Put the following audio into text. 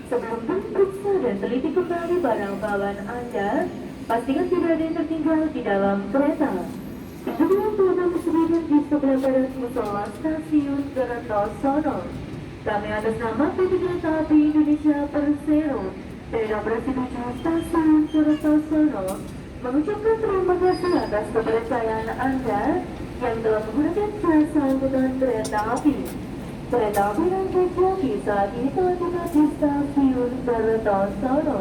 Sebelum periksa dan teliti kembali barang bawaan Anda, pastikan tidak ada yang tertinggal di dalam kereta. Kedua kereta disediakan di sebelah barat musola stasiun Kertosono. Kami atas nama PT Kereta Api Indonesia Persero dari operasi 7 stasiun Kertosono mengucapkan terima kasih atas kepercayaan Anda yang telah menggunakan jasa angkutan kereta api. Kereta api dan kereta saat ini telah tiba di stasiun Kertosono.